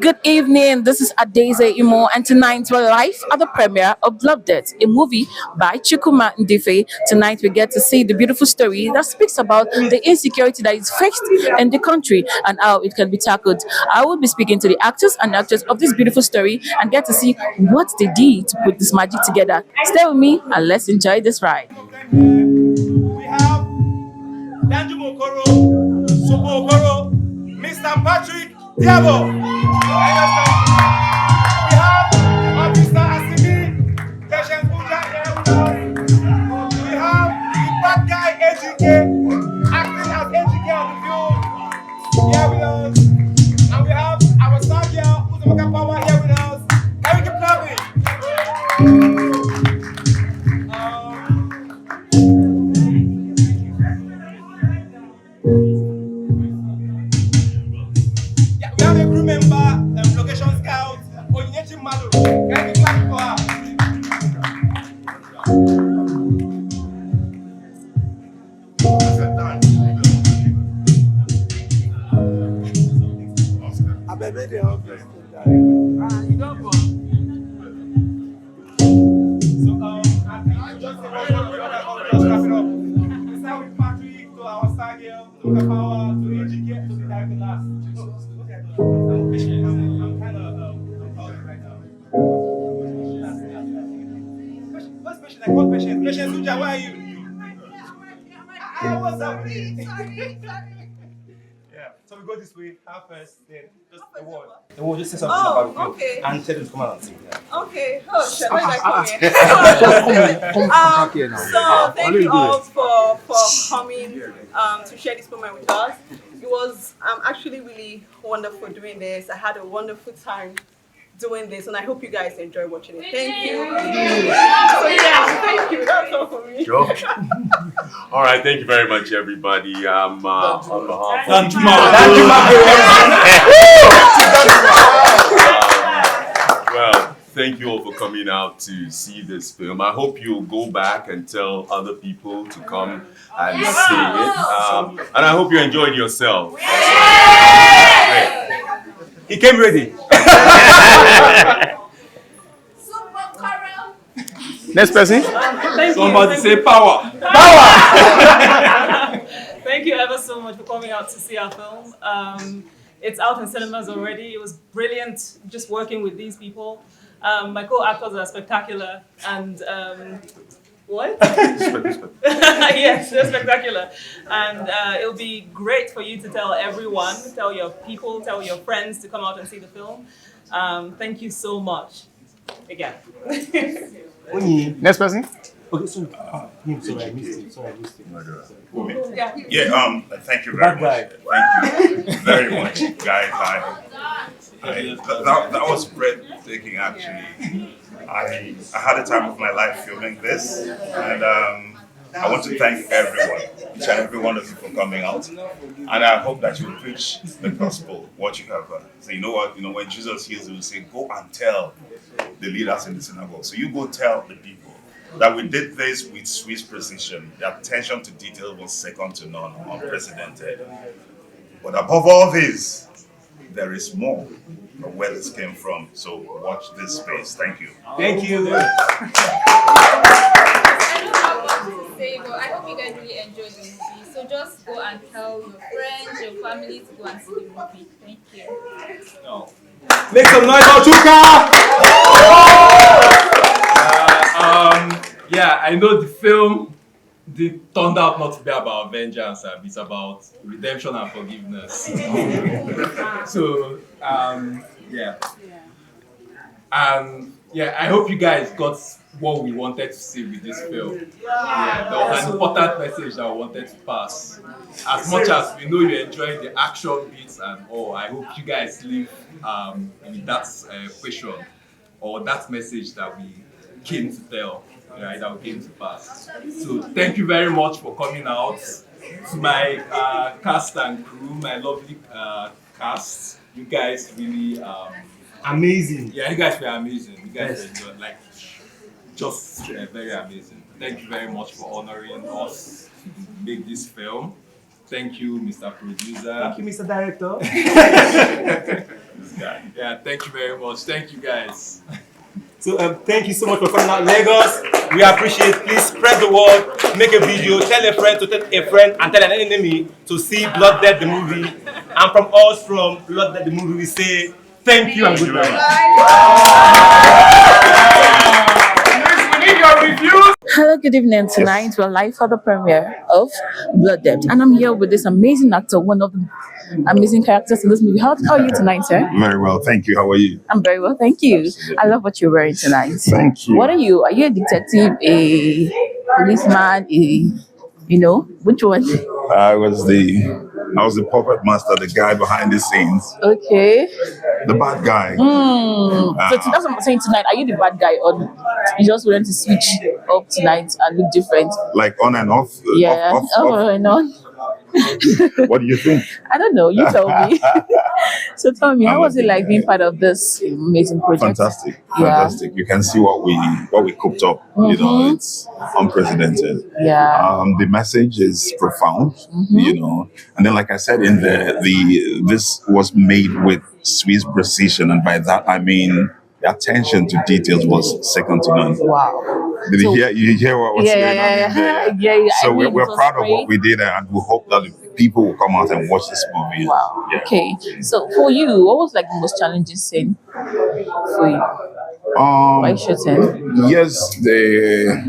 good evening. This is Adeze Imo, and tonight we're live at the premiere of Loved It, a movie by Chukwuma Ndife. Tonight we get to see the beautiful story that speaks about the insecurity that is faced in the country and how it can be tackled. I will be speaking to the actors and actors of this beautiful story and get to see what they did to put this magic together. Stay with me and let's enjoy this ride. We have Danju Mokoro, Sopo Okoro, Mr. Patrick Diabo. We have Officer Asimi, Patient Puja here with us. We have the bad guy AGK, acting as AGK on the film, here with us. And we have our star girl, Uzumaka Power, here with us. Can we keep clapping? Yeah, we have a crew member, location scout, Onyechi Malu. Can you clap for her? Just wrap it up. We start with Patrick to our star girl, to the power, to AGK, to the director last. I'm kind of right now. What's patient? I call patient. Patient Suja, where are you? What's up? Yeah. So we go this way. Half first, then just the word. The word. Just say something about the film. Okay. And tell them to come out and sing. Okay. Oh, shit. Where did I come here? So thank you all for coming to share this moment with us. It was actually really wonderful doing this. I had a wonderful time doing this, and I hope you guys enjoy watching it. Thank you. So yeah, thank you. That's all for me. Sure. All right, thank you very much, everybody. On behalf well, thank you all for coming out to see this film. I hope you'll go back and tell other people to come and see it. And I hope you enjoyed yourself. He came ready. Next person. Somebody say power. Thank you ever so much for coming out to see our film. It's out in cinemas already. It was brilliant just working with these people. My co-actors are spectacular and what? Yes, they're spectacular. And it'll be great for you to tell everyone, tell your people, tell your friends to come out and see the film. Thank you so much. Again. Next person. Okay, sorry. Sorry, I missed it. Yeah, thank you very much. Thank you very much, guys. That was breathtaking, actually. I had the time of my life filming this, and I want to thank everyone, each and every one of you for coming out. And I hope that you will preach the gospel, what you have. So you know what? You know, when Jesus heals, he will say, go and tell the leaders in the synagogue. So you go tell the people that we did this with Swiss precision. The attention to detail was second to none, unprecedented. But above all this, there is more of where this came from. So watch this space. Thank you. Thank you. I don't have much to say, but I hope you guys really enjoyed the movie. So just go and tell your friends, your family to go and see the movie. Thank you. Make some noise for Chuka! Yeah, I know the film turned out not to be about vengeance, it's about redemption and forgiveness. So, yeah. Yeah, I hope you guys got what we wanted to see with this film. Yeah, there was an important message that we wanted to pass. As much as we know you enjoyed the action bits and all, I hope you guys leave with that question or that message that we came to tell, right, that we came to pass. So thank you very much for coming out. To my cast and crew, my lovely cast, you guys really amazing. Yeah, you guys were amazing. You guys were just very amazing. Thank you very much for honoring us to make this film. Thank you, Mr. Producer. Thank you, Mr. Director. This guy. Yeah, thank you very much. Thank you guys. So thank you so much for coming out, Lagos. We appreciate. Please spread the word, make a video, tell a friend to tell a friend, and tell an enemy to see Blood Dead the movie. And from us, from Blood Dead the movie, we say thank you and good night. We need your reviews. Hello, good evening. Tonight we're live for the premiere of Blood Debt, and I'm here with this amazing actor, one of the amazing characters in this movie. How are you tonight, sir? Very well, thank you. How are you? I'm very well, thank you. I love what you're wearing tonight. Thank you. What are you? Are you a detective, a policeman, which one? I was the puppet master, the guy behind the scenes, Okay. the bad guy. So that's what I'm saying tonight. Are you the bad guy, or you just want to switch up tonight and look different? Like on and off. Yeah. Off. And on. What do you think? I don't know. You tell me. So tell me, how was it like being part of this amazing project? Fantastic, Yeah. fantastic. You can see what we cooked up. You know, it's unprecedented. Yeah. The message is profound. You know, and then like I said, in this was made with Swiss precision, and by that I mean the attention to details was second to none. Wow. Did you hear what was going on? Yeah. So I mean, we're it was proud of great. what we did, and we hope that the people will come out and watch this movie. Wow. Yeah. Okay. So for you, what was like the most challenging scene for you? Why shooting? Yes, there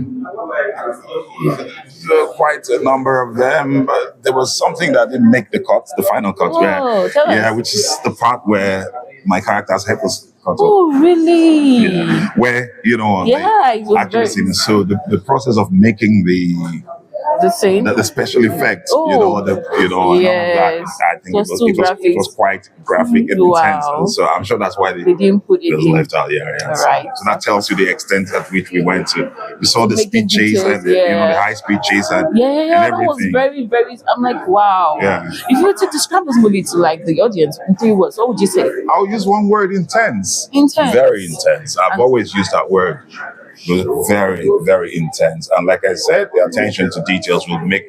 were quite a number of them, but there was something that didn't make the cut, the final cut. Oh, tell us. Which is the part where my character's head was cut off. Oh, really? Yeah. Where, it was actually very... seen. So the process of making the scene? the special effects, Oh. and all of that, Yes. I think It was too graphic. it was quite graphic and Wow. intense. And so I'm sure that's why They didn't put it was in. left out. Yeah. All So, right. so that tells you the extent at which we went to. We saw the Making speed chase details, and the high speed chase and Yeah, that was everything. very, very. I'm like, wow. Yeah. If you were to describe this movie to like the audience in 3 words, what would you say? I'll use one word: intense. Intense. Very intense. I've always used that word. Very, very intense. And like I said, the attention to details will make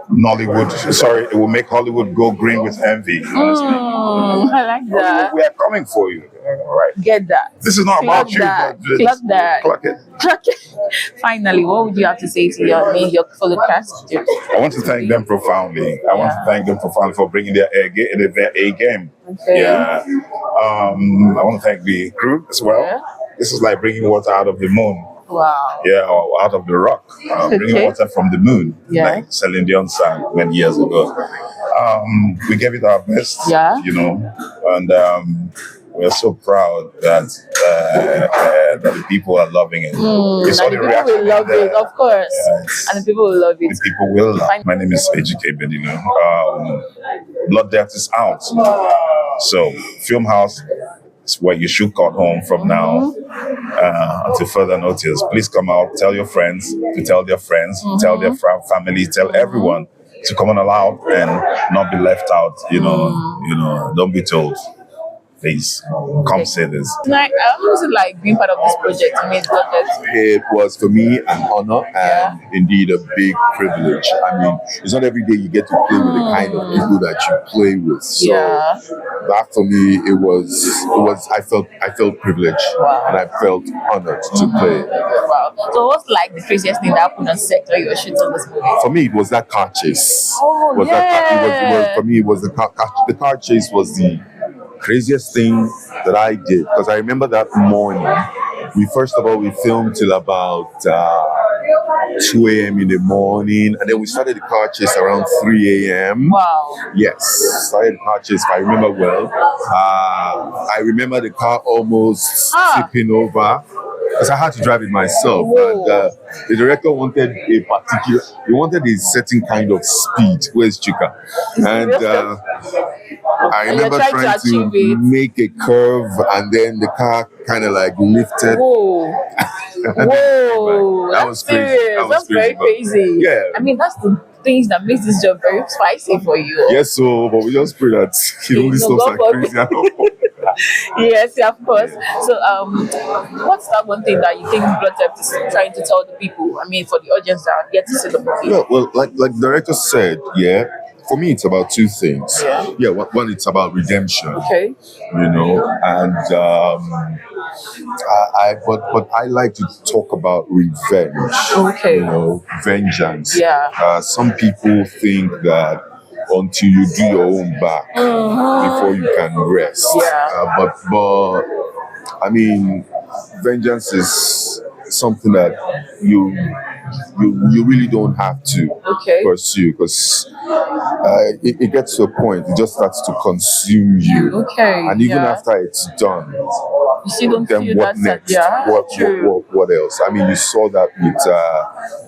it will make Hollywood go green with envy. Honestly. I like that. We are coming for you. All right. Get that. This is not Clock about you, that. but Clock that. Clock it. Clock it. Finally, what would you have to say to your fellow cast? I want to thank them profoundly. I want to thank them profoundly for bringing their A game. Okay. Yeah. I want to thank the crew as well. Yeah. This is like bringing water out of the moon. Wow. Yeah, or out of the rock. Bringing Okay. water from the moon. Yeah. Like Celine Dion sang many years ago. We gave it our best. Yeah. And we're so proud that the people are loving it. We saw And the the people reaction. will love it, of course. Yes. And the people will love it. The people will love. My name is Ejike Bedino. Blood Debt is out. So, Filmhouse is where you should call home from now until further notice. Please come out, tell your friends, to tell their friends, tell their family, tell everyone to come on out and not be left out. Don't be told. Please come say this. Tonight, how was it like being part of this project? I mean, Blood Debt. It was for me an honor and indeed a big privilege. I mean, it's not every day you get to play with the kind of people that you play with. So that for me, it was. I felt privileged and I felt honored to play. Wow. So, what's like the craziest thing that happened on set when you were shooting this movie? For me, it was that car chase. Oh, it was for me. It was the car chase was the craziest thing that I did, because I remember that morning. We filmed till about 2 a.m. in the morning, and then we started the car chase around 3 a.m. Wow. Yes, started the car chase. If I remember well. I remember the car almost tipping over, because I had to drive it myself. And the director wanted a certain kind of speed. Where's Chika? And I remember trying to make a curve, and then the car kind of like lifted. Whoa. Whoa. That was crazy. That's very crazy. Yeah. I mean, that's the things that makes this job very spicy for you. Yes, but we just pray that only stops like crazy. Yes, of course. So, what's that one thing that you think Blood Debt is trying to tell the people? I mean, for the audience that get to see the movie. Yeah, well, like the director said, for me, it's about two things. Yeah, one it's about redemption. Okay. You know, and but I like to talk about revenge. Okay. You know, vengeance. Yeah. Some people think that until you do your own back before you can rest. Yeah. But I mean, vengeance is something that you really don't have to pursue, because it gets to a point, it just starts to consume you. Okay. And even after it's done, you still don't then feel what that next? yeah. What else? I mean, you saw that with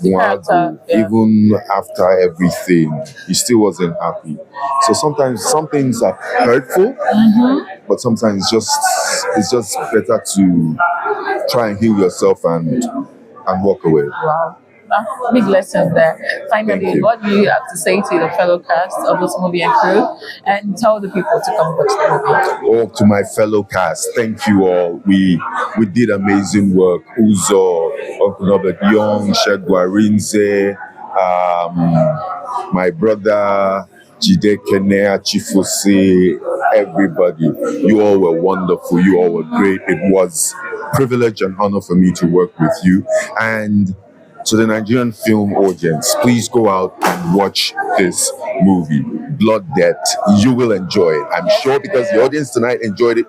Mwagu. Yeah. Even after everything, he still wasn't happy. So sometimes some things are hurtful, but sometimes it's just better to try and heal yourself and walk away. Wow. Big lesson there. Finally, what do you have to say to the fellow cast of this movie and crew, and tell the people to come watch the movie? Oh, to my fellow cast, thank you all. We did amazing work. Uzo, Uncle Robert Young, Shegwa Rinze, my brother Jide Kenea, Chifose, everybody. You all were wonderful. You all were great. It was a privilege and honor for me to work with you. And to the Nigerian film audience, please go out and watch this movie, Blood Debt. You will enjoy it, I'm sure, because the audience tonight enjoyed it.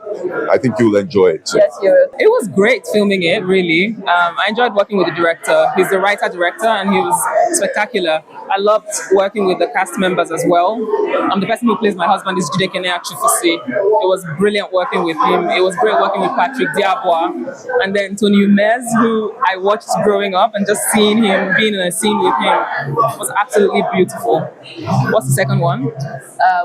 I think you will enjoy it too. Yes, you will. It was great filming it, really. I enjoyed working with the director. He's the writer-director, and he was spectacular. I loved working with the cast members as well. The person who plays my husband is Jide Kenea Chifusi. It was brilliant working with him. It was great working with Patrick Diabwa. And then Tony Umez, who I watched growing up, and just seeing him, being in a scene with him was absolutely beautiful. What's the second one?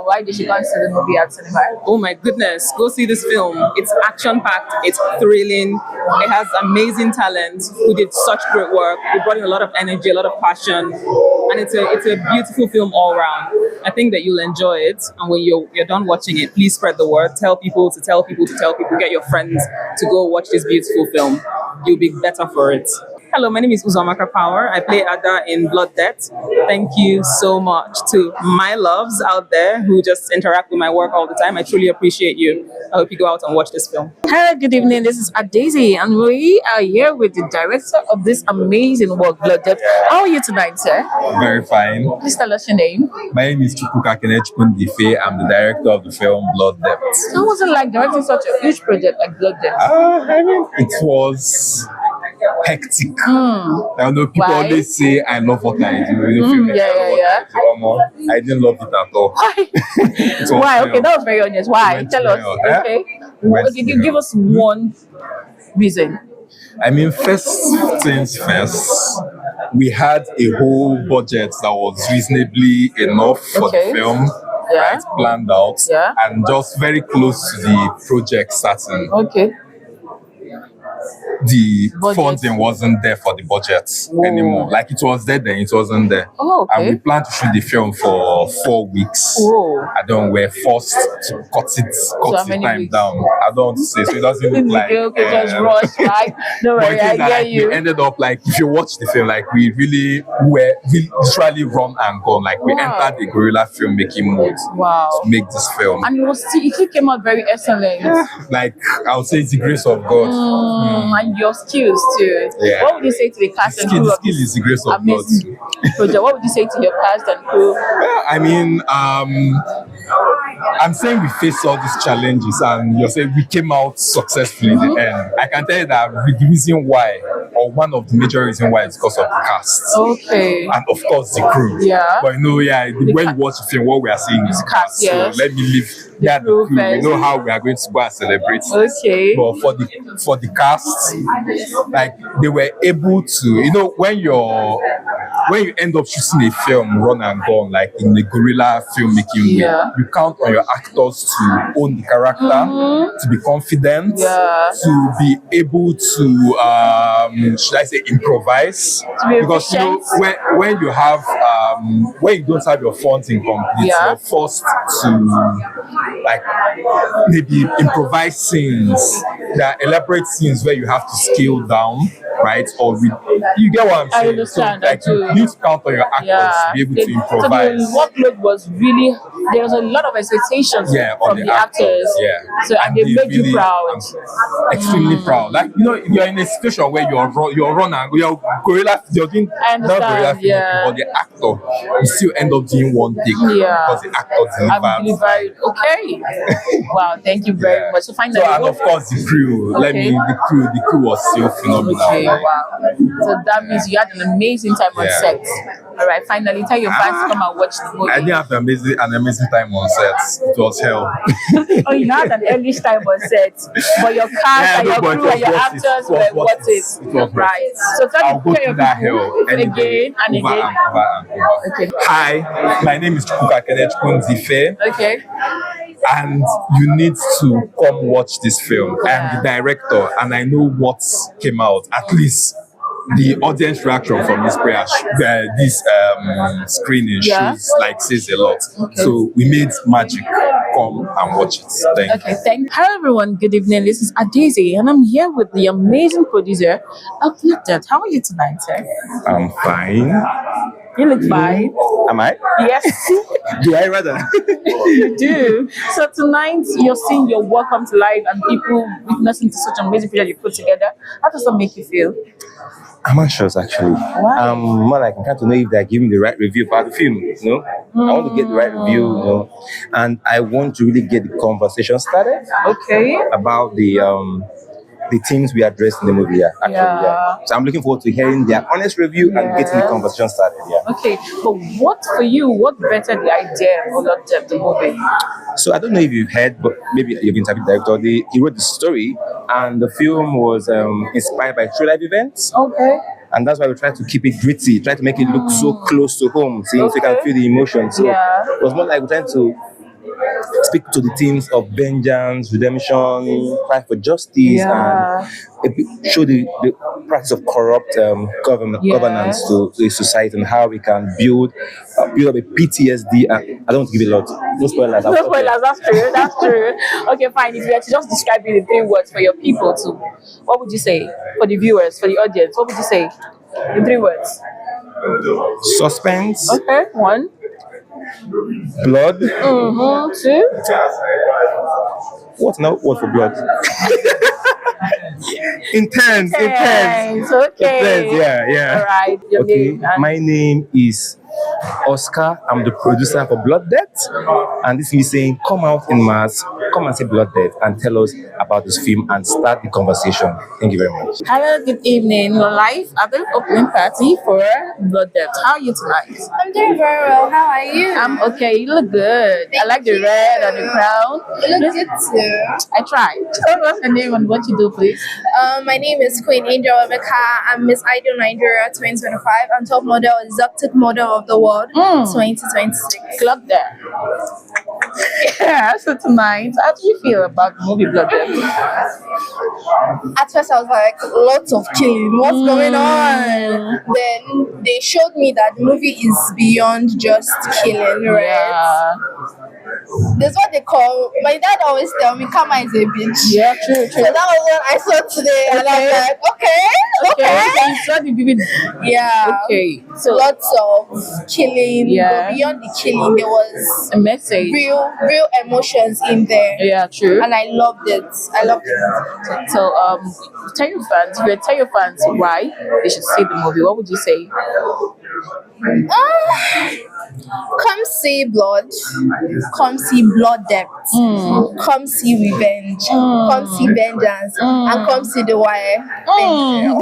Why did you guys see the movie at cinema? Oh my goodness, go see this film. It's action-packed, it's thrilling, it has amazing talent who did such great work. We brought in a lot of energy, a lot of passion, and it's a beautiful film all around. I think that you'll enjoy it, and when you're done watching it, please spread the word. Tell people to tell people to tell people. Get your friends to go watch this beautiful film. You'll be better for it. Hello, my name is Uzomaka Power. I play Ada in Blood Debt. Thank you so much to my loves out there who just interact with my work all the time. I truly appreciate you. I hope you go out and watch this film. Hi, good evening. This is Adezi, and we are here with the director of this amazing work, Blood Debt. How are you tonight, sir? Very fine. Please tell us your name. My name is Chukwuma Ndife. I'm the director of the film Blood Debt. So it wasn't like directing such a huge project like Blood Debt? I mean, it was hectic. I know people always say I love what I do. Yeah. I didn't love it at all. Why? Why? Okay, that was very honest. Why? Tell us. Okay. You give us one reason. I mean, first things first, we had a whole budget that was reasonably enough for the film. Right, planned out, and just very close to the project starting. Okay. The funding wasn't there for the budget anymore. Like it was there then, it wasn't there. Oh, okay. And we planned to shoot the film for 4 weeks. I don't we're forced to cut the time weeks? down. I don't want to say, so it doesn't look like okay, just rush, right? No worry, I hear you. We ended up like, if you watch the film, like we really literally run and gone. Like we entered the guerrilla filmmaking mode to make this film. And it came out very excellent. Like I would say it's the grace of God. And your skills too. What would you say to the cast and crew? The skill is the grace of God. Project? What would you say to your cast and crew? Well, I mean, I'm saying we faced all these challenges, and you're saying we came out successfully in the end. I can tell you that the reason why, or one of the major reasons why, is because of the cast. Okay. And of course the crew. But when you watch the film, what we are seeing is the cast. So let me leave the crew. We know how we are going to go and celebrate. Okay. But for the cast, like they were able to, when you end up shooting a film, run and gone, like in the guerrilla filmmaking way, you count on your actors to own the character, to be confident, to be able to, should I say, improvise? Because when you have, when you don't have your funds incomplete, you're forced to like maybe improvise scenes. There are elaborate scenes where you have to scale down right? Or you get what I'm I saying? understand, So, like, I do. you need to count on your actors to be able to improvise. So the workload was really, there was a lot of expectations On from the actors. So and they made you proud. I'm extremely proud. Like, you know, you're in a situation where you're running, you're gorilla, you're doing I not gorilla understand, filmmaking, but the actor, you still end up doing one take because the actor delivered. Okay. Wow, thank you very much. So finally, So, and of course the crew. The crew was still phenomenal. Okay, wow. So that means you had an amazing time on set. All right, finally, tell your fans to come and watch the movie. I didn't have an amazing time on set. It was hell. Oh, you had an early time on set, but your cast and your crew and your actors were worth it. Right. So I'll go tell your through that people hell again and over again. and over and over. Okay. Hi, my name is Chukwuma Ndife. Okay. And you need to come watch this film. I am the director, and I know what came out. At least the audience reaction from this screening says a lot. Okay. So we made magic. Come and watch it. Thank you. Hello everyone, good evening. This is Adeze, and I'm here with the amazing producer of Uploaded. How are you tonight, sir? I'm fine. You look fine. Am I? Yes. Do I rather? You do. So tonight you're seeing your work come to life and people witnessing to such amazing picture you put together. How does that make you feel? I'm anxious actually. Why? More like I'm trying to know if they're giving the right review about the film, you know? I want to get the right review, you know, and I want to really get the conversation started. Okay. About the themes we addressed in the movie, So I'm looking forward to hearing their honest review and getting the conversation started, Okay, but what for you, what bettered the idea of the movie? So I don't know if you've heard, but maybe you've interviewed the director. He wrote the story, and the film was inspired by true life events. Okay. And that's why we try to keep it gritty, try to make it look so close to home, so you can feel the emotion. So it was more like we're trying to speak to the themes of vengeance, redemption, cry for justice, and show the practice of corrupt governance to a society and how we can build up a PTSD. I don't want to give a lot. No spoilers. No spoilers, that's true. Okay, fine. If you were to just describe it in 3 words for your people too, what would you say? For the viewers, for the audience, what would you say in 3 words? Suspense. Okay, 1. Blood. 2. What now? What for blood? Intense. Okay. Intense, yeah. All right. Your name. My name is Oscar. I'm the producer for Blood Debt, and this is me saying, come out in mass, come and see Blood Debt, and tell us about this film and start the conversation. Thank you very much. Hello, good evening. We're live at the opening party for Blood Debt. How are you tonight? I'm doing very well. How are you? I'm okay. You look good. I like the red on the crown. You look good too. I tried. What's your name and what you do, please? My name is Queen Angel Emeka. I'm Miss Ideal Nigeria 2025. I'm top model, exotic model of the world 2026. Clock that. Yeah, so tonight, how do you feel about the movie Blood Debt? At first I was like, lots of killing, what's going on? Then they showed me that the movie is beyond just killing, right? That's what they call, my dad always tell me, Kama is a bitch. Yeah, true. So that was what I saw today, and I was like, okay. You saw the movie. Yeah. Okay. So lots of killing. But beyond the killing, there was a message. Real emotions in there. Yeah, true. And I loved it. So tell your fans why they should see the movie. What would you say? Come see blood. Come see Blood Debt. Come see revenge. Come see vengeance. And come see the wire.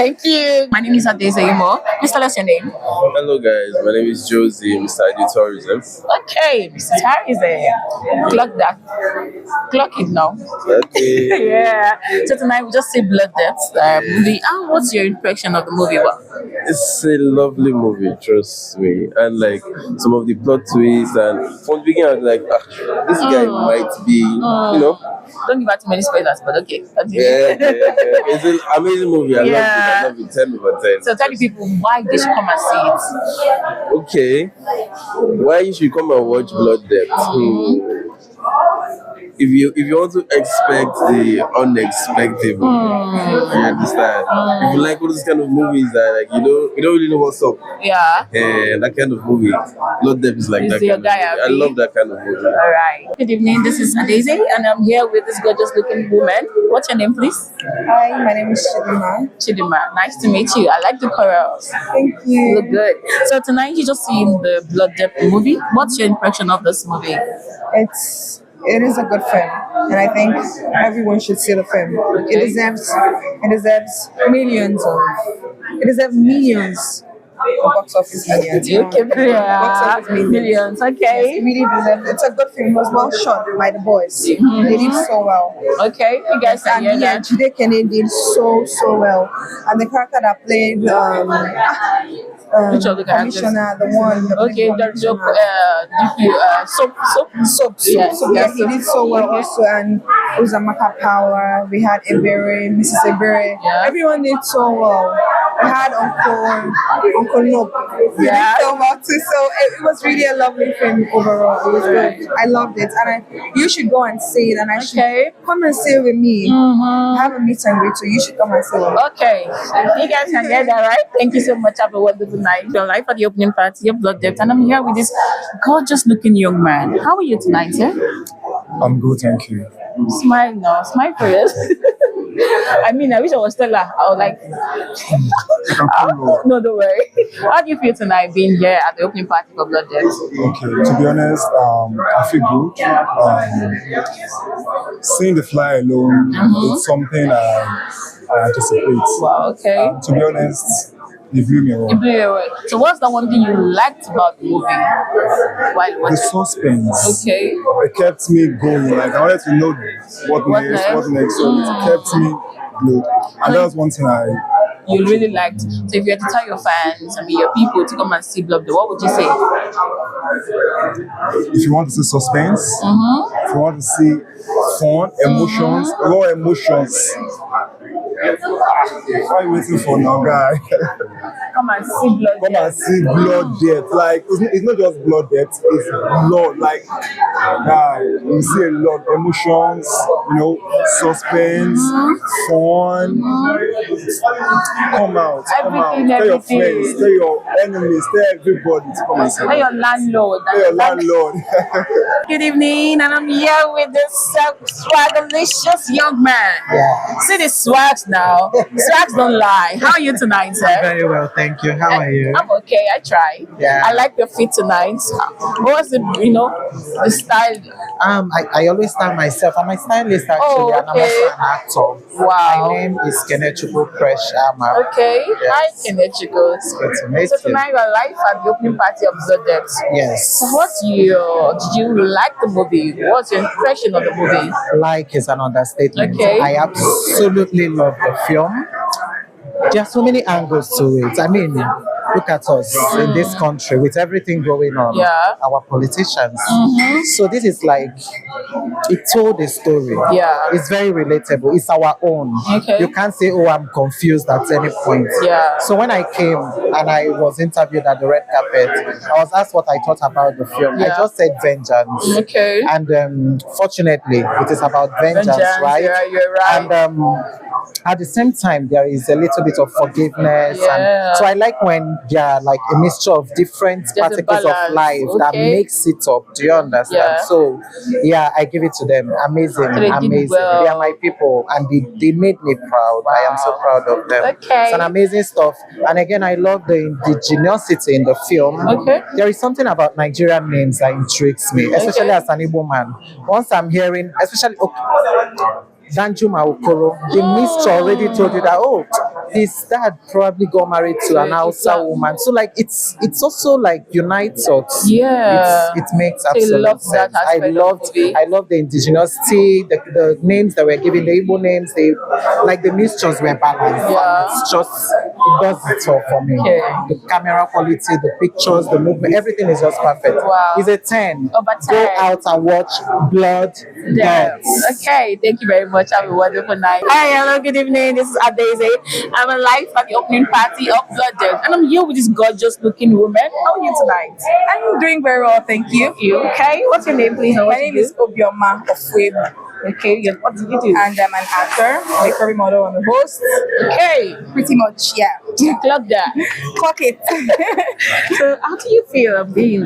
Thank you. My name is Adeze Imo. Please tell us your name. Hello guys, my name is Josie, Mr. ID Tourism. Okay, Mr. Tourism. Clock that. Clock it now. Okay. Yeah. So tonight we just see Blood Debt movie. What's your impression of the movie? It's a lovely movie, trust me. And like some of the plot twists, and from the beginning I was like, this guy might be, you know. Don't give out too many spoilers, but okay. Yeah. It's an amazing movie. I love it. 10 over 10. So tell the people why they should come and see it. Okay. Why you should come and watch Blood Debt? if you want to expect the unexpected, you understand. If you like all those kind of movies that like you don't really know what's up, Yeah. that kind of movie, Lord Depp is like Is that your kind of guy movie. I happy? love that kind of movie. All right. Good evening. This is Adeze, and I'm here with this gorgeous-looking woman. What's your name, please? Hi, my name is Chidima. Chidima. Nice to meet you. I like the corals. Thank you. You look good. So tonight you just seen the Blood Debt movie. What's your impression of this movie? It is a good film, and I think everyone should see the film. Okay. It deserves millions of box office millions. Okay, Box office millions. Okay. Yes, it really deserves. It's a good film. It was well shot by the boys. They did so well. Okay, you guys can hear that. Jude Kennedy did so well, and the character that played Which of the characters? commissioner, the one. Okay, the joke, soap. Yes, So yeah, he did so well also, and Uzamaka Power. We had Ebere, Mrs. Ebere. Yeah. Everyone did so well. We had Uncle Nope. He did so well too. So it was really a lovely film overall. It was good. I loved it, and you should go and see it. And I should come and see it with me. Have a meet and greet, so you should come and see it. Okay, you guys can get that right. Thank you so much. Have a wonderful night. Your life at the opening party, your Blood Debt, and I'm here with this gorgeous-looking young man. How are you tonight, sir? I'm good, thank you. Smile now, smile for us. I mean, I wish I was Stella. I was like, no, don't worry. How do you feel tonight being here at the opening party for Blood Debt? Okay, to be honest, I feel good. Seeing the fly alone, it's something I anticipate. Wow, okay. To be honest, it blew me away. So what's the one thing you liked about the movie? The suspense. Okay. It kept me going. Like I wanted to know what next. So it kept me glued. And that was one thing you really liked. So if you had to tell your fans, your people to come and see Blood Debt, what would you say? If you want to see suspense, if you want to see fun, emotions, raw emotions. What are you waiting for now, guy? Come and see Blood Debt. Come and see Blood Debt. Like it's not just Blood Debt, it's blood. Like guy, you see a lot emotions, suspense, fun. Come out. Tell your friends, tell your enemies, tell everybody to come and see. Tell your landlord. Good evening, and I'm here with this swagalicious young man. Yeah. See the swags now. Swags don't lie. How are you tonight, sir? Very well, thank you. How are you? I'm okay. I try. Yeah. I like your fit tonight. What's the style? I always style myself. I'm a stylist actually, and I'm also an actor. Wow. My name is Chukwuma. Okay. Yes. Hi, Kenechiko. It's good to meet So you. tonight you are live at the opening party of Blood Debt. Yes. So did you like the movie? What's your impression of the movie? Like is an understatement. Okay. I absolutely love the film. There are so many angles to it. I mean, look at us in this country with everything going on. Yeah. Our politicians. So this is like, it told a story. Yeah. It's very relatable. It's our own. Okay. You can't say, oh, I'm confused at any point. Yeah. So when I came and I was interviewed at the red carpet, I was asked what I thought about the film. I Yeah. just said vengeance. Okay. And fortunately, it is about vengeance, right? Yeah, you're right. And at the same time, there is a little bit of forgiveness. Yeah. And so I like when there are like a mixture of different There's a particles balance. of life that Okay. makes it up. Do you understand? Yeah. So yeah, I give it to them. Amazing, So they did amazing. well. They are my people and they made me proud. I am so proud of them. Okay. It's an amazing stuff. And again, I love the indigeneity in the film. Okay. There is something about Nigerian names that intrigues me, especially as an Igbo man. Once I'm hearing, especially Danjuma Okoro, the mixture already told you that, oh, his dad probably got married to an Hausa woman. So like it's also like unites us. Yeah. It makes So you absolute love that sense. I aspect of loved the movie. I love the indigeneity, the names that were given, the Igbo names, the mixtures were balanced. Yeah. It's just it does it all for me. Okay. The camera quality, the pictures, the movement, everything is just perfect. Wow. It's a 10. Over 10. Go out and watch Blood Death. Okay, thank you very much. Have a wonderful night. Hi, hello, good evening. This is Adeze. I'm live at the opening party of Blood Death, and I'm here with this gorgeous looking woman. How are you tonight? I'm doing very well, thank you. You okay? What's your name, please? My name is Obioma of Webu. Okay, what did you do? And I'm an actor, a career model, and a host. Okay, pretty much, yeah. Clock that. Clock it. So, how do you feel of being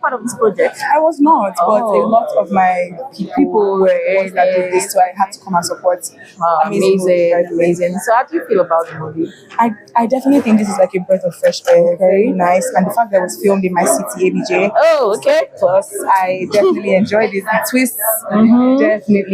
part of this project? I was not, but a lot of my people were ones that did this, so I had to come and support. Wow, amazing. So, how do you feel about the movie? I definitely think this is like a breath of fresh air, very nice, and the fact that it was filmed in my city, ABJ. Oh, okay. Plus, I definitely enjoyed it. The twists, definitely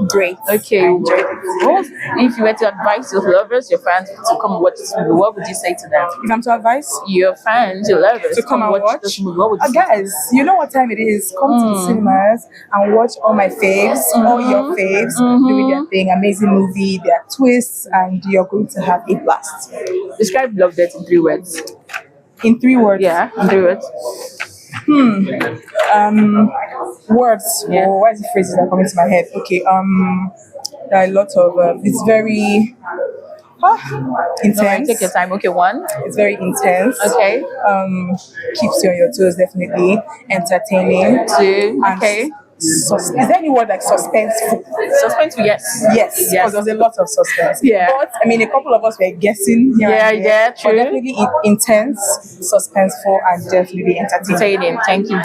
great. Okay. I enjoyed it. Well, if you were to advise your lovers, your fans to come watch this movie, what would you say to them? If I'm to advise your fans, your lovers to come and watch this movie, what would you say? Guys, you know what time it is. Come to the cinemas and watch all my faves, all your faves, doing their thing. Amazing movie, their twists, and you're going to have a blast. Describe Love Death in 3 words. In 3 words? Yeah, in 3 words. Words. Yeah. Oh, what is the phrases that come into my head? Okay. There are a lot of. It's very intense. Take your time. Okay, 1. It's very intense. Okay. Keeps you on your toes. Definitely entertaining. 2. Okay. Is there any word like suspenseful? Suspenseful, yes. Yes, because there's a lot of suspense. Yeah. But I mean, a couple of us were guessing. Yeah, true. But definitely intense, suspenseful, and definitely entertaining. Thank you